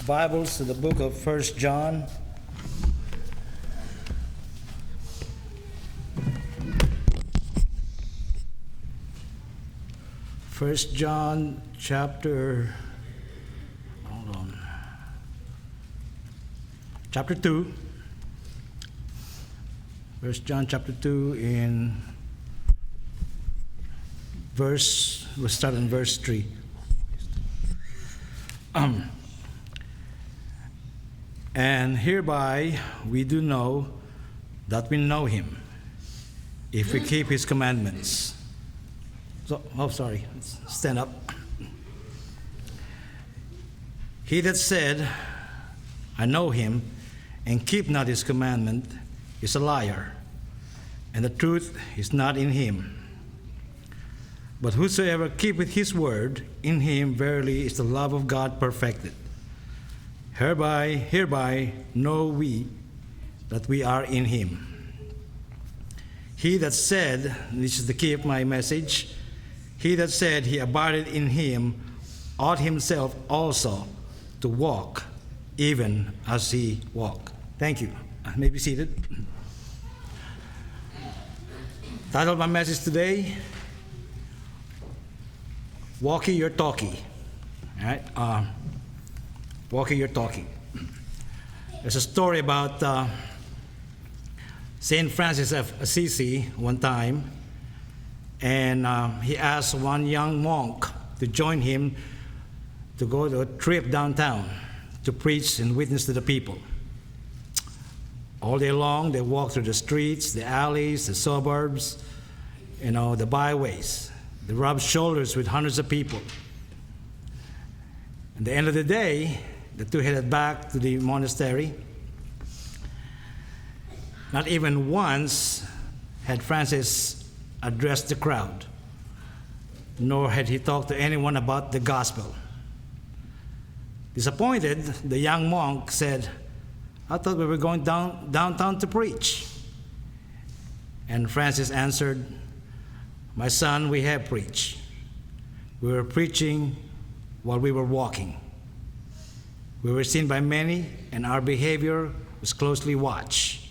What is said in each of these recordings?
Bibles to the book of 1 John. First John chapter 2. 1 John chapter 2 we'll start in verse 3. And hereby we do know that we know him, if we keep his commandments. Stand up. He that said, I know him, and keep not his commandment, is a liar, and the truth is not in him. But whosoever keepeth his word, in him verily is the love of God perfected. Hereby know we that we are in him. He that said, this is the key of my message, he that said he abideth in him ought himself also to walk, even as he walked. Thank you. You may be seated. Title of my message today, Walkie Your Talkie. All right? Walkie Your Talkie. There's a story about St. Francis of Assisi one time, and he asked one young monk to join him to go to a trip downtown to preach and witness to the people. All day long, they walked through the streets, the alleys, the suburbs, the byways. They rubbed shoulders with hundreds of people. At the end of the day, the two headed back to the monastery. Not even once had Francis addressed the crowd, nor had he talked to anyone about the gospel. Disappointed, the young monk said, I thought we were going downtown to preach. And Francis answered, my son, we have preached. We were preaching while we were walking. We were seen by many, and our behavior was closely watched.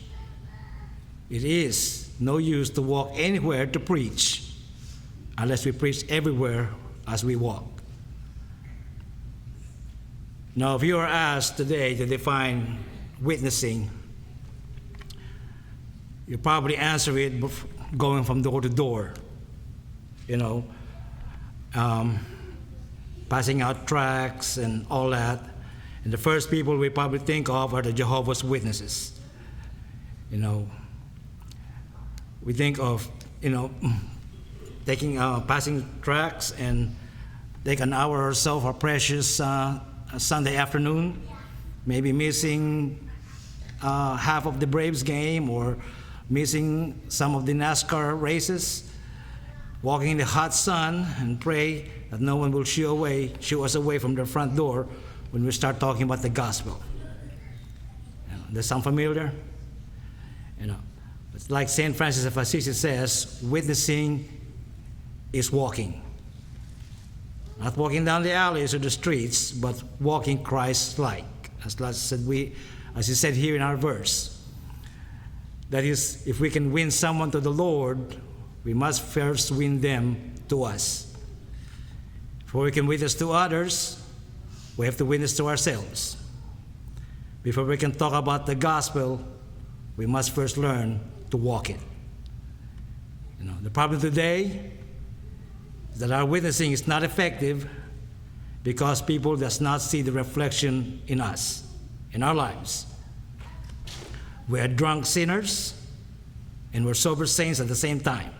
It is no use to walk anywhere to preach unless we preach everywhere as we walk. Now, if you are asked today to define witnessing, you probably answer it going from door to door, passing out tracts and all that. And the first people we probably think of are the Jehovah's Witnesses. We think of, passing tracts and take an hour or so for precious Sunday afternoon, maybe missing half of the Braves game or missing some of the NASCAR races, walking in the hot sun and pray that no one will shoo us away from the front door when we start talking about the gospel. Does that sound familiar? It's like St. Francis of Assisi says, witnessing is walking. Not walking down the alleys or the streets, but walking Christ-like, as he said here in our verse. That is, if we can win someone to the Lord, we must first win them to us. Before we can witness to others, we have to witness to ourselves. Before we can talk about the gospel, we must first learn to walk it. The problem today is that our witnessing is not effective because people does not see the reflection in us, in our lives. We are drunk sinners and we're sober saints at the same time.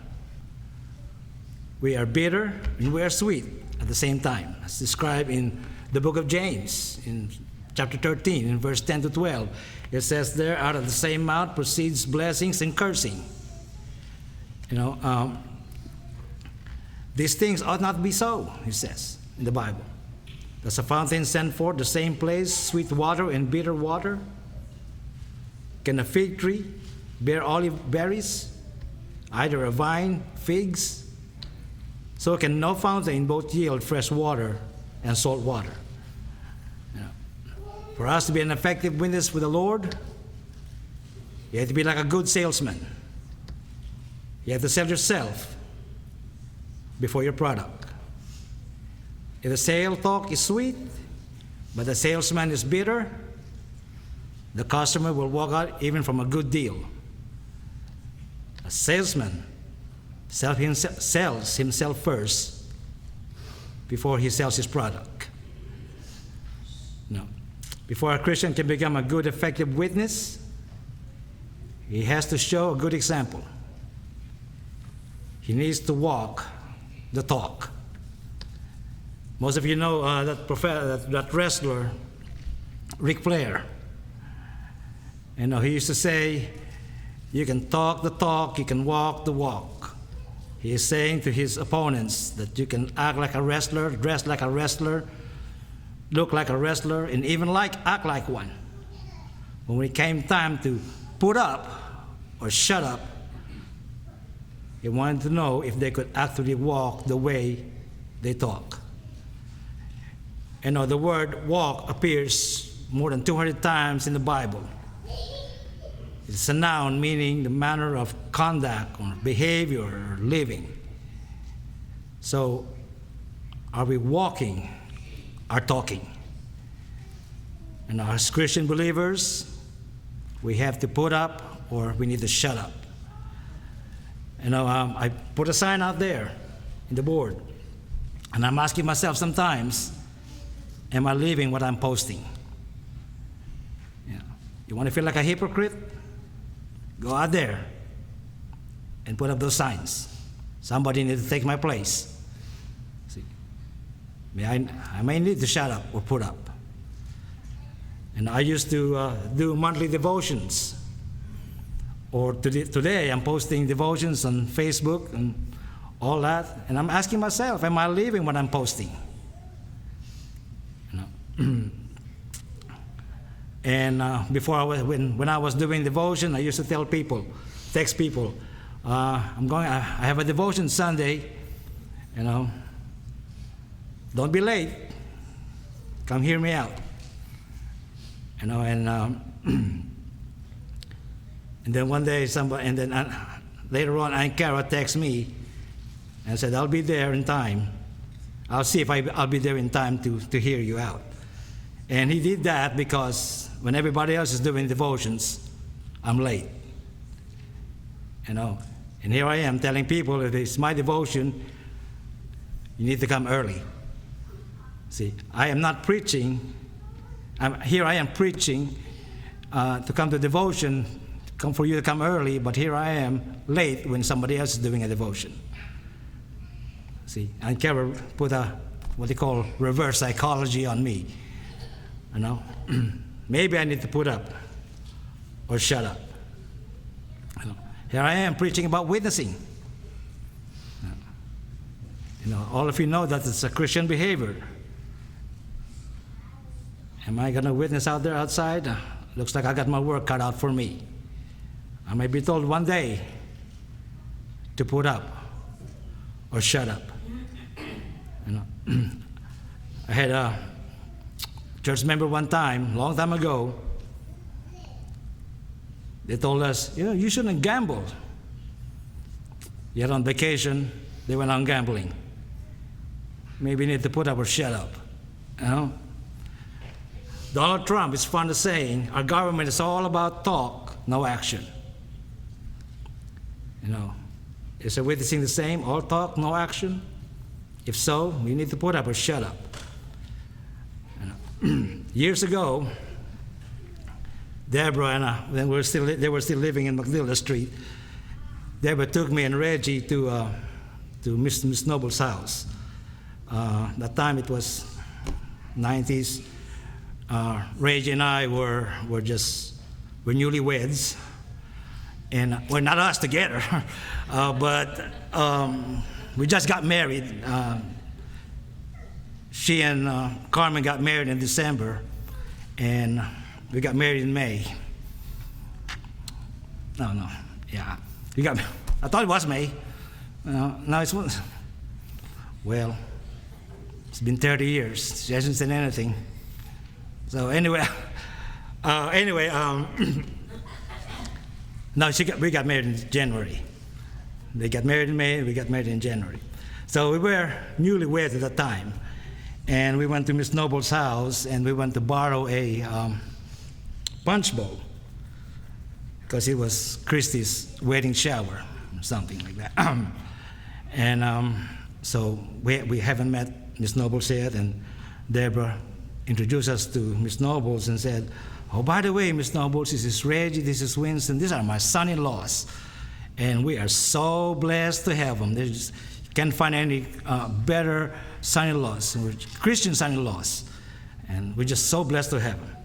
We are bitter and we are sweet at the same time, as described in the book of James, in chapter 13, in verse 10 to 12. It says there, out of the same mouth proceeds blessings and cursing. These things ought not be so, he says in the Bible. Does a fountain send forth the same place sweet water and bitter water? Can a fig tree bear olive berries? Either a vine, figs? So can no fountain both yield fresh water and salt water. For us to be an effective witness for the Lord, you have to be like a good salesman. You have to sell yourself before your product. If the sale talk is sweet, but the salesman is bitter, the customer will walk out even from a good deal. A salesman sells himself first before he sells his product. No. Before a Christian can become a good, effective witness, he has to show a good example. He needs to walk the talk. Most of you know that wrestler, Ric Flair. You know, he used to say, you can talk the talk, you can walk the walk. He is saying to his opponents that you can act like a wrestler, dress like a wrestler, look like a wrestler, and even act like one. When it came time to put up or shut up, he wanted to know if they could actually walk the way they talk. You know, the word walk appears more than 200 times in the Bible. It's a noun meaning the manner of conduct or behavior or living. So, are we walking or talking? And as Christian believers, we have to put up or we need to shut up. You know, I put a sign out there in the board, and I'm asking myself sometimes, am I living what I'm posting? Yeah. You want to feel like a hypocrite? Go out there and put up those signs. Somebody needs to take my place. See, I may need to shut up or put up. And I used to do monthly devotions. Or today I'm posting devotions on Facebook and all that. And I'm asking myself, am I living what I'm posting? You know? And when I was doing devotion, I used to tell people, text people, I have a devotion Sunday, you know, don't be late, come hear me out, you know. And and then one day later on, Aunt Cara texted me and said, I'll be there in time. I'll see if I'll be there in time to hear you out. And he did that because when everybody else is doing devotions, I'm late. You know, and here I am telling people, if it's my devotion, you need to come early. See, I am not preaching. Here I am preaching to come to devotion, for you to come early, but here I am late when somebody else is doing a devotion. See, and Carol put what they call reverse psychology on me. You know, maybe I need to put up or shut up. You know, here I am preaching about witnessing. You know, all of you know that it's a Christian behavior. Am I going to witness out there outside? Looks like I got my work cut out for me. I may be told one day to put up or shut up. You know, I had a church member one time, long time ago, they told us, you know, you shouldn't gamble. Yet on vacation, they went on gambling. Maybe you need to put up or shut up. You know? Donald Trump is fond of saying, our government is all about talk, no action. You know, is a witnessing the same? All talk, no action? If so, you need to put up or shut up. You know, years ago, Deborah and they were still living in McDilla Street. Deborah took me and Reggie to Miss Noble's house. That time it was 90s. Reggie and I were newlyweds, and well, not us together, but we just got married. She and Carmen got married in December, and we got married in May. No, yeah, I thought it was May. No, it's well, it's been 30 years. She hasn't said anything. So anyway, no, we got married in January. They got married in May, we got married in January. So we were newlyweds at the time. And we went to Miss Noble's house, and we went to borrow a punch bowl, because it was Christy's wedding shower, or something like that. So we haven't met Miss Nobles yet, and Deborah introduced us to Miss Nobles and said, "Oh, by the way, Miss Nobles, this is Reggie, this is Winston, these are my son-in-laws, and we are so blessed to have them. You can't find any better son-in-laws, Christian son-in-laws, and we're just so blessed to have them."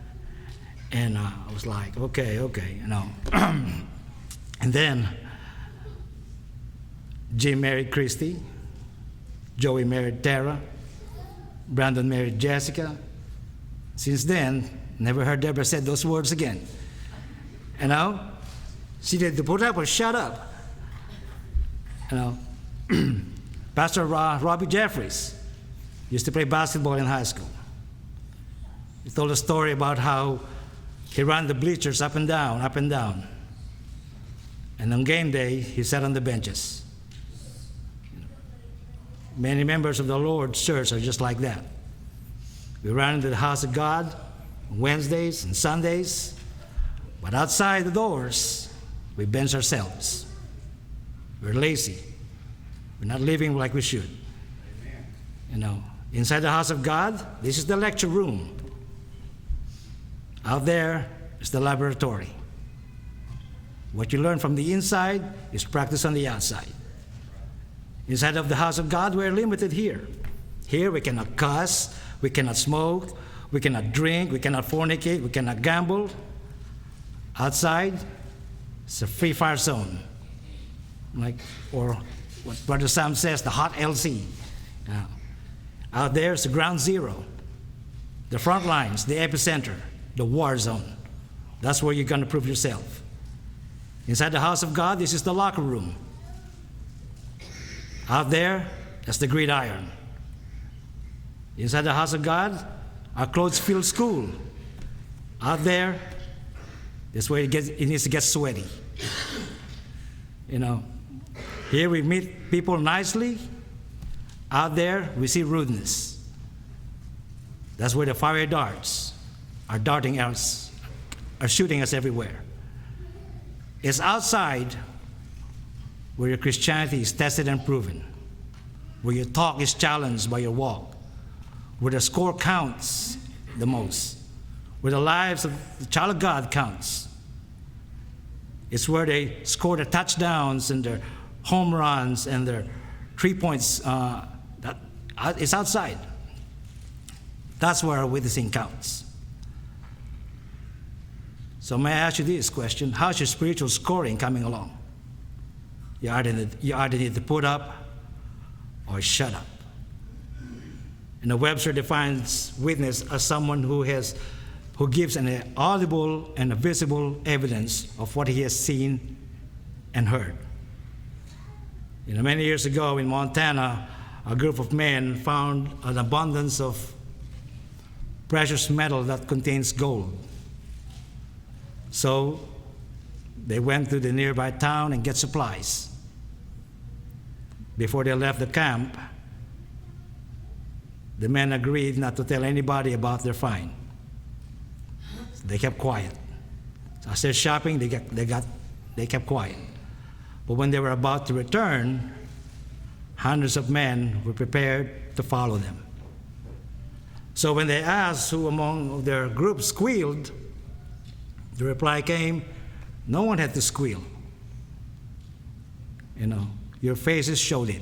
And I was like, okay, you know. And then Jim married Christy, Joey married Tara, Brandon married Jessica. Since then, never heard Deborah said those words again. You know, she did to put up or shut up. You know, Pastor Robbie Jeffries used to play basketball in high school. He told a story about how he ran the bleachers up and down. And on game day, he sat on the benches. Many members of the Lord's church are just like that. We run into the house of God on Wednesdays and Sundays, but outside the doors, we bench ourselves. We're lazy. We're not living like we should. Amen. You know, inside the house of God, this is the lecture room. Out there is the laboratory. What you learn from the inside is practiced on the outside. Inside of the house of God, we're limited here. Here we cannot cuss, we cannot smoke, we cannot drink, we cannot fornicate, we cannot gamble. Outside, it's a free fire zone. Or what Brother Sam says, the hot LC. Out there is the ground zero, the front lines, the epicenter, the war zone. That's where you're going to prove yourself. Inside the house of God, this is the locker room. Out there, that's the gridiron. Inside the house of God, our clothes-filled school. Out there, that's where it needs to get sweaty. You know, here we meet people nicely. Out there, we see rudeness. That's where the fiery darts are darting us, are shooting us everywhere. It's outside where your Christianity is tested and proven, where your talk is challenged by your walk, where the score counts the most, where the lives of the child of God counts. It's where they score their touchdowns and their home runs and their 3 points. It's outside. That's where our witnessing counts. So may I ask you this question: how's your spiritual scoring coming along? You either need to put up or shut up. And Webster defines witness as someone who gives an audible and a visible evidence of what he has seen and heard. Many years ago in Montana, a group of men found an abundance of precious metal that contains gold. So they went to the nearby town and get supplies. Before they left the camp, the men agreed not to tell anybody about their find. They kept quiet. So as they're shopping, they kept quiet. But when they were about to return, hundreds of men were prepared to follow them. So when they asked who among their group squealed, the reply came, no one had to squeal. Your faces showed it.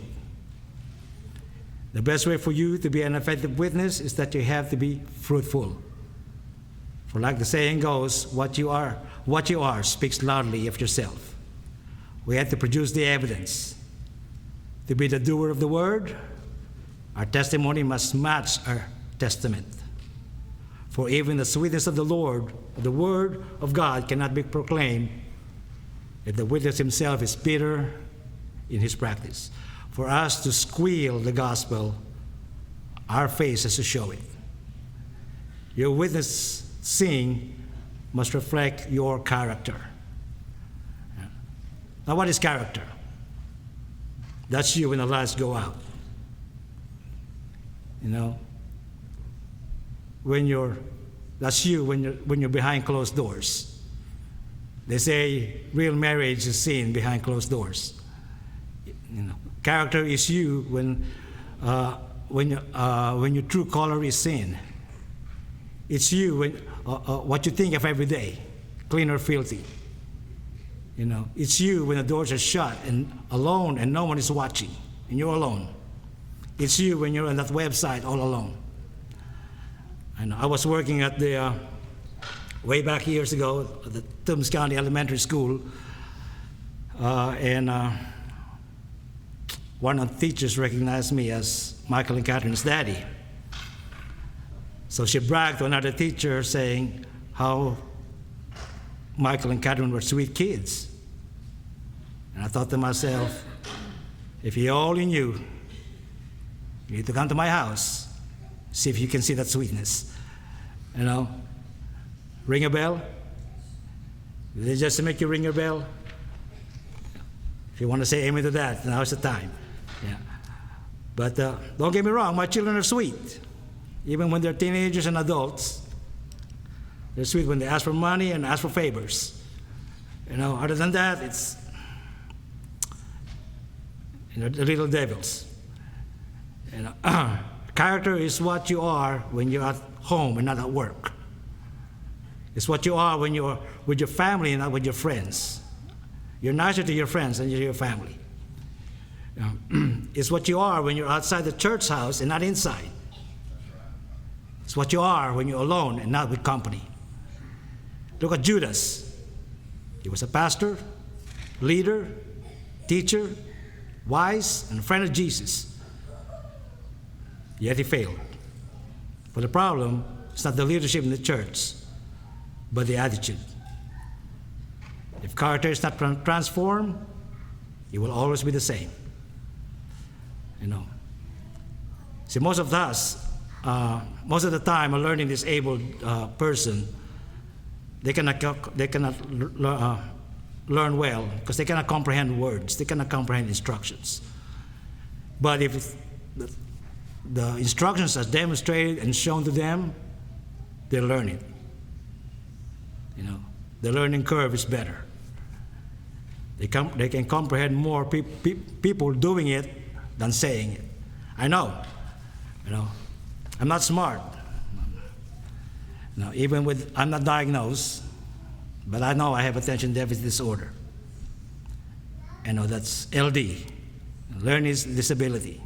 The best way for you to be an effective witness is that you have to be fruitful. For like the saying goes, what you are speaks loudly of yourself. We have to produce the evidence. To be the doer of the word, our testimony must match our testament. For even the sweetness of the Lord, the word of God, cannot be proclaimed if the witness himself is bitter in his practice. For us to squeal the gospel, our face has to show it. Your witnessing must reflect your character. Now, what is character? That's you when the lights go out. You know, that's you when you're behind closed doors. They say real marriage is seen behind closed doors. You know, character is you when your true color is seen. It's you when what you think of every day, clean or filthy. You know, it's you when the doors are shut and alone and no one is watching and you're alone. It's you when you're on that website all alone. I was working at the way back years ago at the Toombs County Elementary School, and one of the teachers recognized me as Michael and Catherine's daddy. So she bragged to another teacher saying how Michael and Catherine were sweet kids. And I thought to myself, if you only knew, you need to come to my house, see if you can see that sweetness. You know, ring a bell? Did they just make you ring your bell? If you want to say amen to that, now's the time. Yeah. But don't get me wrong, my children are sweet. Even when they're teenagers and adults, they're sweet when they ask for money and ask for favors. You know, other than that, it's, you know, the little devils. You know, character is what you are when you're at home and not at work. It's what you are when you're with your family and not with your friends. You're nicer to your friends than to your family. It's what you are when you're outside the church house and not inside. It's what you are when you're alone and not with company. Look at Judas. He was a pastor, leader, teacher, wise, and a friend of Jesus. Yet he failed. But the problem is not the leadership in the church, but the attitude. If character is not transformed, it will always be the same. You know. See, most of the time, a learning disabled person, they cannot learn well because they cannot comprehend words. They cannot comprehend instructions. But if the instructions are demonstrated and shown to them, they learn it. You know, the learning curve is better. They can comprehend more people doing it than saying it. I know. You know, I'm not smart. Now, even with, I'm not diagnosed, but I know I have attention deficit disorder. I know that's LD, learning disability.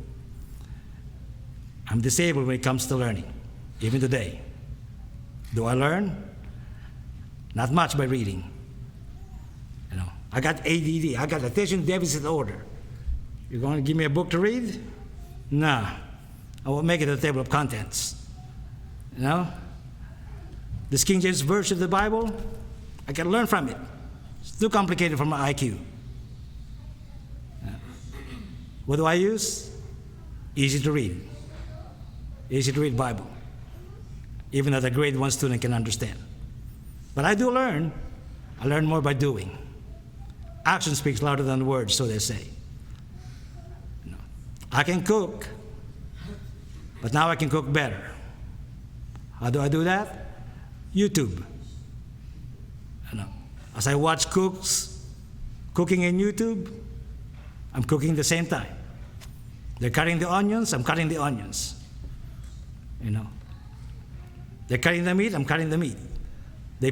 I'm disabled when it comes to learning, even today. Do I learn? Not much by reading. You know, I got ADD, I got attention deficit disorder. You're going to give me a book to read? Nah, I won't make it a table of contents. You know? This King James Version of the Bible, I can learn from it. It's too complicated for my IQ. What do I use? Easy to read. Easy to read Bible. Even that a grade 1 student can understand. But I do learn. I learn more by doing. Action speaks louder than words, so they say. I can cook, but now I can cook better. How do I do that? YouTube. You know, as I watch cooks cooking in YouTube, I'm cooking at the same time. They're cutting the onions, I'm cutting the onions. You know, they're cutting the meat, I'm cutting the meat. They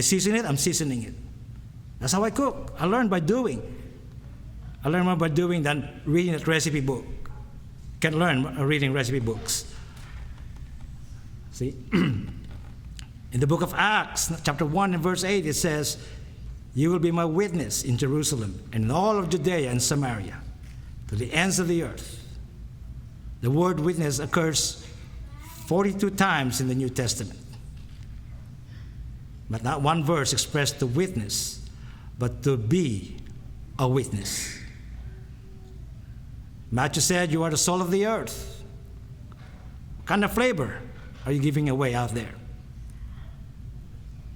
season it, I'm seasoning it. That's how I cook. I learn by doing. I learn more by doing than reading a recipe book. Can learn reading recipe books. See, in the book of Acts, chapter 1 and verse 8, it says, "You will be my witness in Jerusalem and in all of Judea and Samaria, to the ends of the earth." The word witness occurs 42 times in the New Testament. But not one verse expressed to witness, but to be a witness. Matthew said, "You are the salt of the earth." What kind of flavor? are you giving away out there?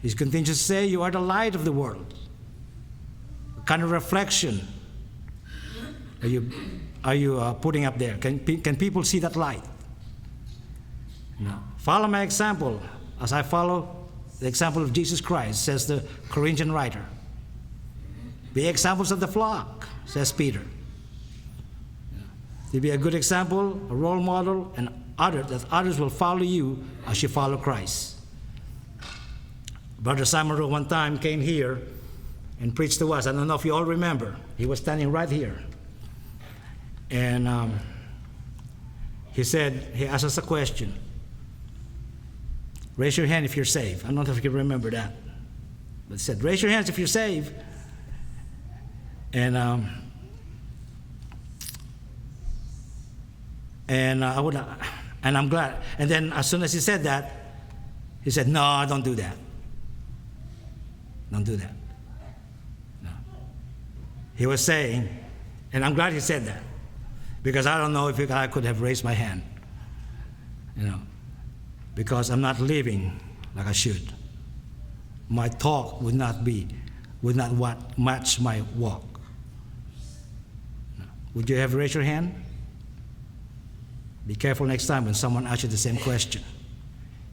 He continues to say, you are the light of the world. What kind of reflection are you putting up there? Can people see that light? No. Follow my example as I follow the example of Jesus Christ, says the Corinthian writer. Be examples of the flock, says Peter. To be a good example, a role model, and that others will follow you as you follow Christ. Brother Samaro one time came here and preached to us. I don't know if you all remember. He was standing right here. And he asked us a question. Raise your hand if you're saved. I don't know if you remember that. But he said, raise your hands if you're saved. And I'm glad. And then as soon as he said that, he said, no, don't do that. Don't do that. No. He was saying, and I'm glad he said that, because I don't know if I could have raised my hand, because I'm not living like I should. My talk would not match my walk. No. Would you have raised your hand? Be careful next time when someone asks you the same question.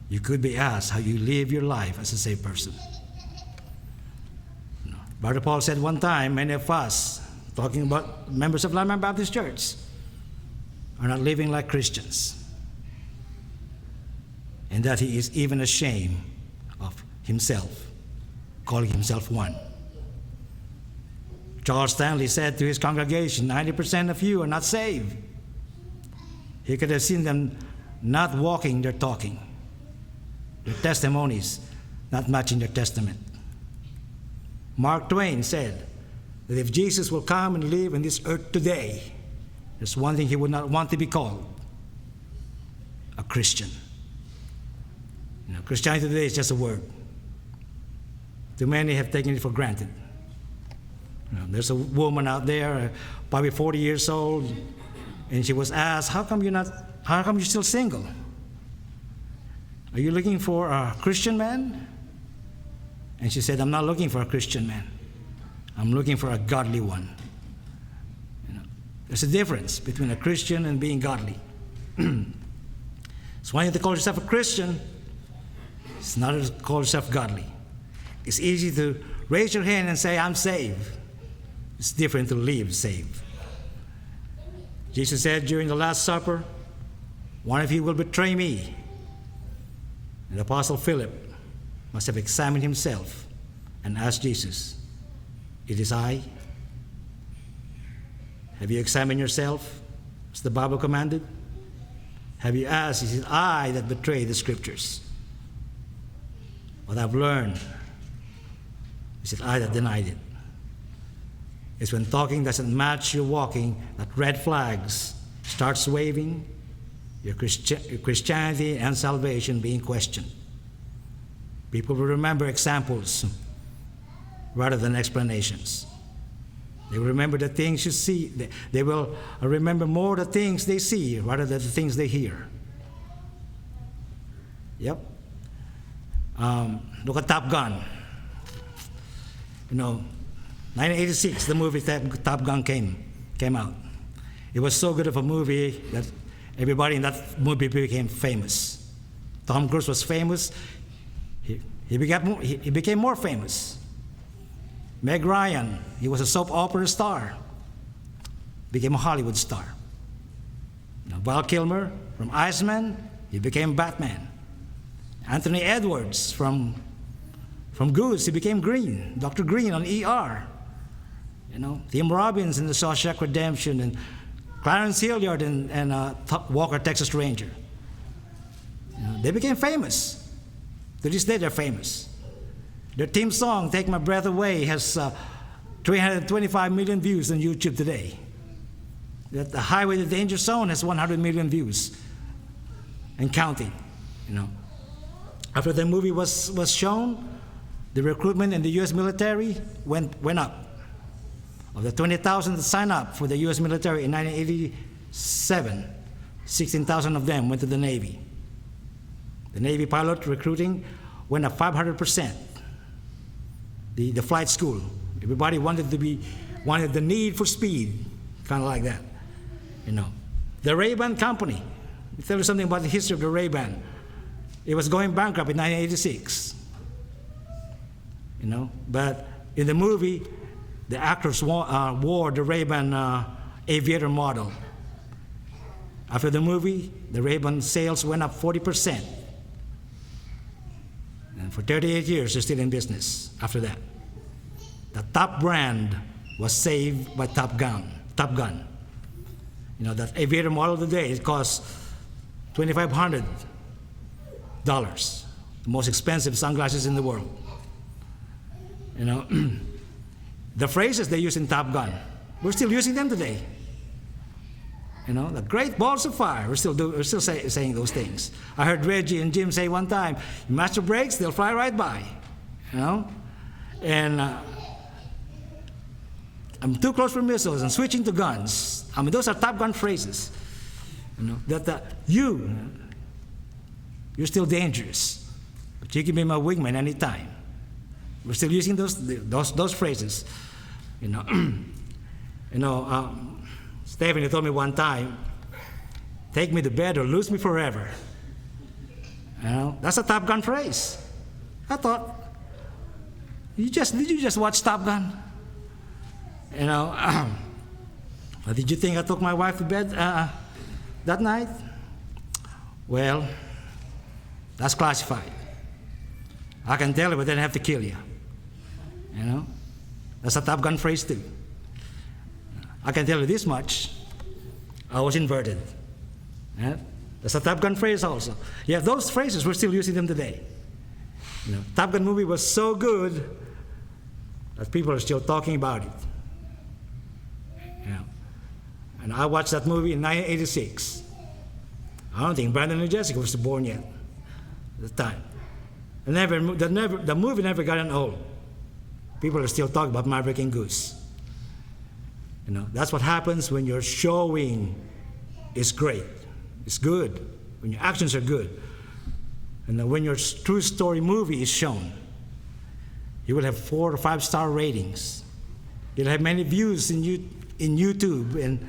You could be asked how you live your life as a saved person. No. Brother Paul said one time, many of us, talking about members of Lamar Baptist Church, are not living like Christians. And that he is even ashamed of himself, calling himself one. Charles Stanley said to his congregation, 90% of you are not saved. He could have seen them not walking, they're talking. Their testimonies not matching their testament. Mark Twain said that if Jesus will come and live in this earth today, there's one thing he would not want to be called: a Christian. Christianity today is just a word. Too many have taken it for granted. There's a woman out there, probably 40 years old, and she was asked, how come you're still single? Are you looking for a Christian man? And she said, I'm not looking for a Christian man. I'm looking for a godly one. There's a difference between a Christian and being godly. It's one thing to call yourself a Christian. It's not to call yourself godly. It's easy to raise your hand and say, I'm saved. It's different to live saved. Jesus said during the Last Supper, one of you will betray me. And the Apostle Philip must have examined himself and asked Jesus, it is I? Have you examined yourself, as the Bible commanded? Have you asked, is it I that betray the Scriptures? What I've learned, is it I that denied it? It's when talking doesn't match your walking that red flags starts waving, your Christianity and salvation being questioned. People will remember examples rather than explanations. They will remember the things you see. They will remember more the things they see rather than the things they hear. Yep. Look at Top Gun. 1986, the movie Top Gun came out. It was so good of a movie that everybody in that movie became famous. Tom Cruise was famous. He became more famous. Meg Ryan, he was a soap opera star, became a Hollywood star. Val Kilmer from Iceman, he became Batman. Anthony Edwards from Goose, he became Green, Dr. Green on ER. Tim Robbins in The Shawshank Redemption, and Clarence Hilliard and Walker, Texas Ranger. They became famous. To this day, they're famous. Their theme song, Take My Breath Away, has 325 million views on YouTube today. The Highway to the Danger Zone has 100 million views and counting. After the movie was shown, the recruitment in the U.S. military went up. Of the 20,000 that signed up for the U.S. military in 1987, 16,000 of them went to the Navy. The Navy pilot recruiting went up 500%. The flight school, everybody wanted the need for speed, kind of like that, you know. The Ray-Ban company, let me tell you something about the history of the Ray-Ban. It was going bankrupt in 1986, you know. But in the movie, the actors wore the Ray-Ban aviator model. After the movie, the Ray-Ban sales went up 40%. And for 38 years, they're still in business after that. The top brand was saved by Top Gun. You know, that aviator model today, it costs $2,500. The most expensive sunglasses in the world. You know, the phrases they use in Top Gun, we're still using them today. You know, the great balls of fire, we're still saying those things. I heard Reggie and Jim say one time, master brakes, they'll fly right by. You know? And I'm too close for missiles and switching to guns. I mean, those are Top Gun phrases. You know, that you're still dangerous, but you can be my wingman anytime. We're still using those phrases. You know, Stephanie told me one time, take me to bed or lose me forever. You know, that's a Top Gun phrase. I thought, did you just watch Top Gun? You know, did you think I took my wife to bed that night? Well, that's classified. I can tell you, but then I have to kill you. You know, that's a Top Gun phrase too. I can tell you this much, I was inverted. Yeah? That's a Top Gun phrase also. Yeah, those phrases, we're still using them today. You know, Top Gun movie was so good that people are still talking about it. You know, and I watched that movie in 1986. I don't think Brandon and Jessica was born yet at the time. The movie never got old. People are still talking about Maverick and Goose. You know, that's what happens when your showing is great. It's good. When your actions are good. And when your true story movie is shown, you will have 4 or 5 star ratings. You'll have many views in YouTube and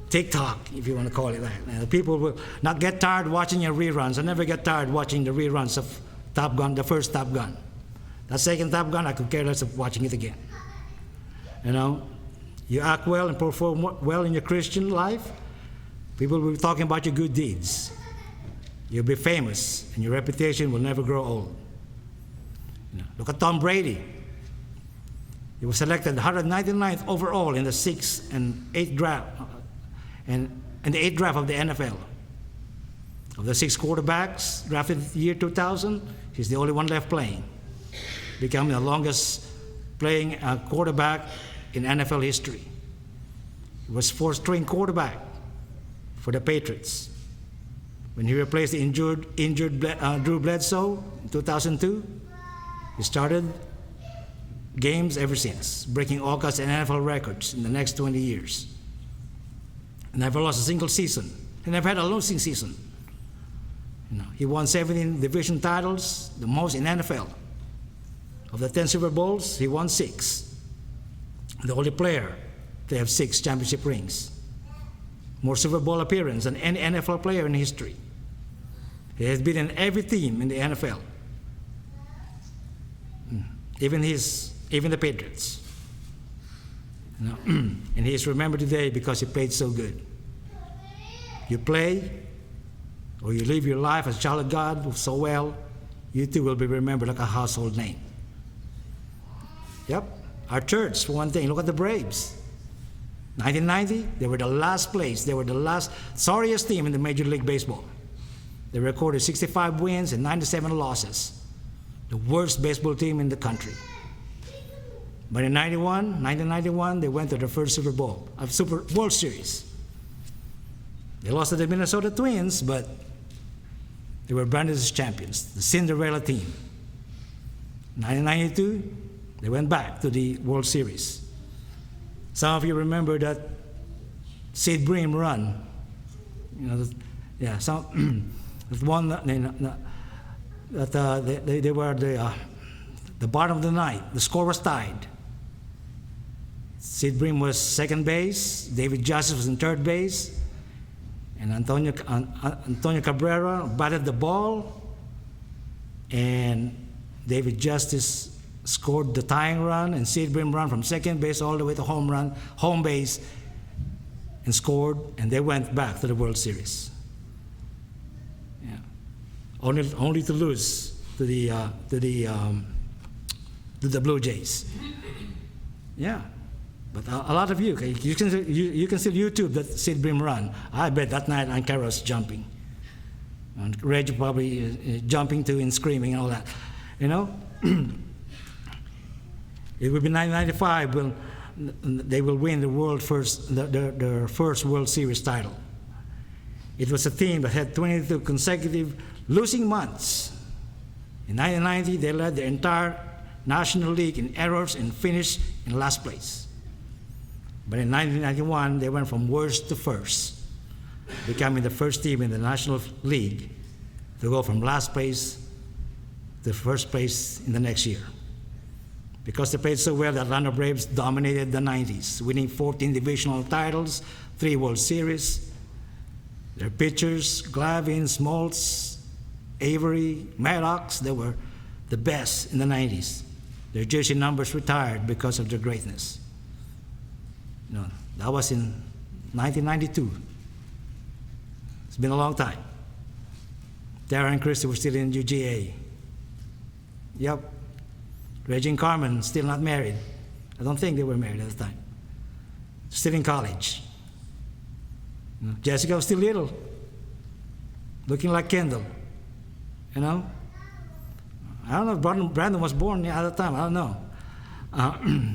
TikTok, if you want to call it that. And people will not get tired watching your reruns. I never get tired watching the reruns of Top Gun, the first Top Gun. That second Top Gun, I could care less of watching it again. You know, you act well and perform well in your Christian life, people will be talking about your good deeds. You'll be famous, and your reputation will never grow old. You know, look at Tom Brady. He was selected 199th overall in the 6th and 8th draft, and the 8th draft of the NFL. Of the 6 quarterbacks drafted year 2000, he's the only one left playing, becoming the longest playing quarterback in NFL history. He was 4th string quarterback for the Patriots. When he replaced the injured Drew Bledsoe in 2002, he started games ever since, breaking all kinds of NFL records in the next 20 years. Never lost a single season. He never had a losing season. You know, he won 17 division titles, the most in NFL. Of the 10 Super Bowls, he won 6. The only player to have 6 championship rings. More Super Bowl appearances than any NFL player in history. He has been in every team in the NFL. Even the Patriots. You know, and he is remembered today because he played so good. You play, or you live your life as a child of God so well, you too will be remembered like a household name. Yep. Our church, for one thing, look at the Braves. 1990, they were the last place. They were the last sorriest team in the Major League Baseball. They recorded 65 wins and 97 losses. The worst baseball team in the country. But in 1991, they went to their first Super Bowl, Super World Series. They lost to the Minnesota Twins, but they were branded as champions, the Cinderella team. 1992, they went back to the World Series. Some of you remember that Sid Bream run. You know, yeah, some that won that they were the bottom of the ninth. The score was tied. Sid Bream was second base, David Justice was in third base, and Antonio Cabrera batted the ball, and David Justice scored the tying run, and Sid Bream ran from second base all the way to home base, and scored, and they went back to the World Series. Yeah. Only to lose to the Blue Jays. Yeah. But a lot of you can still YouTube that Sid Bream run. I bet that night Ankara was jumping. And Reggie probably jumping too and screaming and all that. You know? It will be 1995 when they will win their first World Series title. It was a team that had 22 consecutive losing months. In 1990, they led the entire National League in errors and finished in last place. But in 1991, they went from worst to first, becoming the first team in the National League to go from last place to first place in the next year. Because they played so well, the Atlanta Braves dominated the 90s, winning 14 divisional titles, 3 World Series. Their pitchers, Glavine, Smoltz, Avery, Maddox, they were the best in the 90s. Their jersey numbers retired because of their greatness. No, that was in 1992. It's been a long time. Tara and Christy were still in UGA. Yep. Reggie and Carmen still not married. I don't think they were married at the time. Still in college. Jessica was still little, looking like Kendall. You know? I don't know if Brandon was born at the time. I don't know.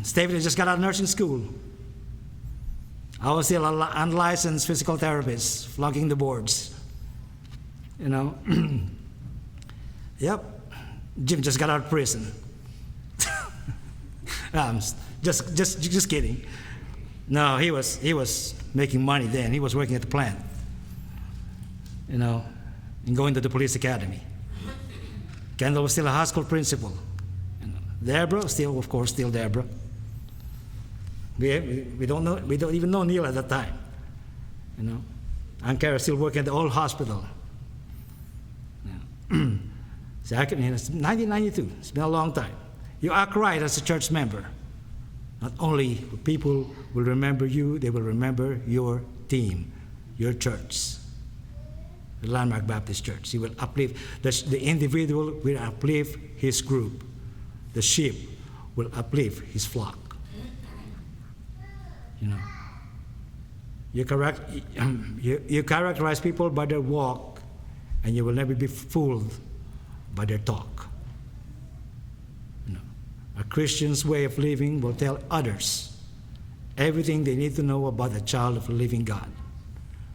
Stephanie just got out of nursing school. I was still an unlicensed physical therapist, flunking the boards. You know? Yep. Jim just got out of prison. Just kidding. No, he was making money then. He was working at the plant. You know, and going to the police academy. Kendall was still a high school principal. You know, Deborah, still Deborah. We don't even know Neil at that time. You know, Ankara still working at the old hospital. Yeah. So it's 1992. It's been a long time. You act right as a church member. Not only people will remember you, they will remember your team, your church, the Landmark Baptist Church. He will uplift, the individual will uplift his group. The sheep will uplift his flock. You know, you characterize people by their walk, and you will never be fooled by their talk. You know, a Christian's way of living will tell others everything they need to know about the child of the living God.